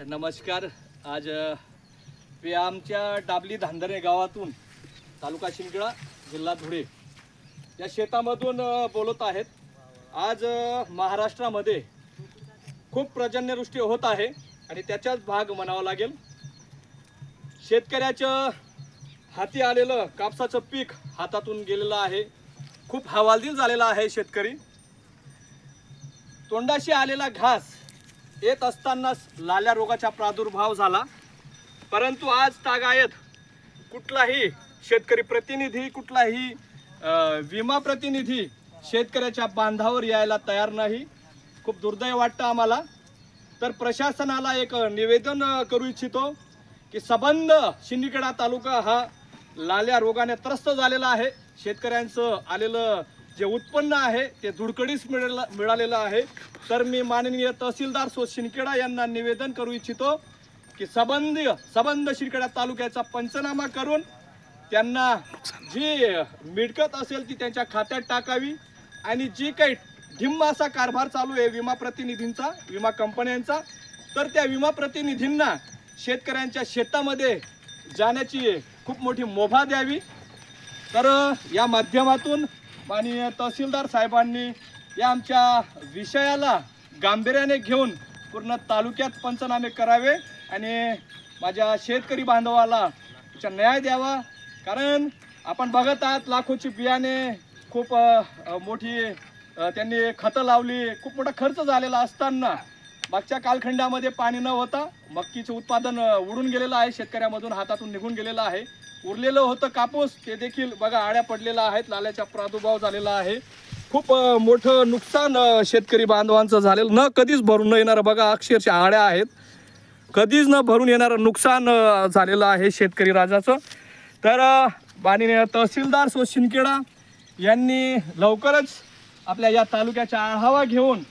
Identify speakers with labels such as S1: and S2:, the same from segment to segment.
S1: नमस्कार। आज मी आमच्या डाबली धांदरे गावातून तालुका शिंदखेडा जिल्हा धुळे या शेतामधून बोलत आहेत। आज महाराष्ट्रामध्ये खूप पर्जन्यवृष्टी होत आहे आणि त्याचाच भाग म्हणावा लागेल। शेतकऱ्याच्या हाती आलेलं कापसाचं पीक हातातून गेलेलं आहे। खूप हवालदिल झालेला आहे शेतकरी। तोंडाशी आलेला घास येत असतानाच लाल्या रोगाचा प्रादुर्भाव झाला, परंतु आज तागायत कुठलाही शेतकरी प्रतिनिधी, कुठलाही विमा प्रतिनिधी शेतकऱ्याच्या बांधावर यायला तयार नाही। खूप दुर्दैव वाटतं आम्हाला। तर प्रशासनाला एक निवेदन करू इच्छितो की संबंध शिंदखेडा तालुका हा लाल्या रोगाने त्रस्त झालेला आहे। शेतकऱ्यांचं आलेलं जे उत्पन्न आहे ते धुडकडीस मिळालेलं आहे। तर मी माननीय तहसीलदार शिंदखेडा यांना निवेदन करू इच्छितो की संबंध शिंदखेडा तालुक्याचा पंचनामा करून त्यांना जी मिळकत असेल ती त्यांच्या खात्यात टाकावी आणि जी काही ढिम्म असा कारभार चालू आहे विमा प्रतिनिधींचा, विमा कंपन्यांचा, तर त्या विमा प्रतिनिधींना शेतकऱ्यांच्या शेतामध्ये जाण्याची खूप मोठी मुभा द्यावी। तर या माध्यमातून माननीय तहसीलदार साहेबांनी या आमच्या विषयाला गांभीर्याने घेऊन पूर्ण तालुक्यात पंचनामे करावे आणि माझ्या शेतकरी बांधवाला न्याय द्यावा। कारण आपण बघत आहात लाखोची बियाणे, खूप मोठी त्यांनी खतं लावली, खूप मोठा खर्च झालेला असताना मागच्या कालखंडामध्ये पाणी न होता मक्कीचे उत्पादन उडून गेलेलं आहे, शेतकऱ्यामधून हातातून निघून गेलेलं आहे। उरलेलं होतं कापूस, ते देखील बघा आळ्या पडलेला आहेत, लाल्याचा प्रादुर्भाव झालेला आहे। खूप मोठं नुकसान शेतकरी बांधवांचं झालेलं, न कधीच भरून न येणारं, बघा अक्षरशः आळ्या आहेत, कधीच न भरून येणारं नुकसान झालेलं आहे शेतकरी राजाचं। तर माननीय तहसीलदार शिंदखेडा यांनी लवकरच आपल्या या तालुक्याचा आढावा घेऊन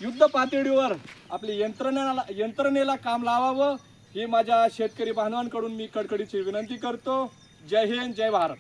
S1: युद्ध पातळीवर आपली यंत्रणेला काम लावावं ही माझ्या शेतकरी बांधवांकडून मी कडकडीची विनंती करतो। जय हिंद, जय भारत।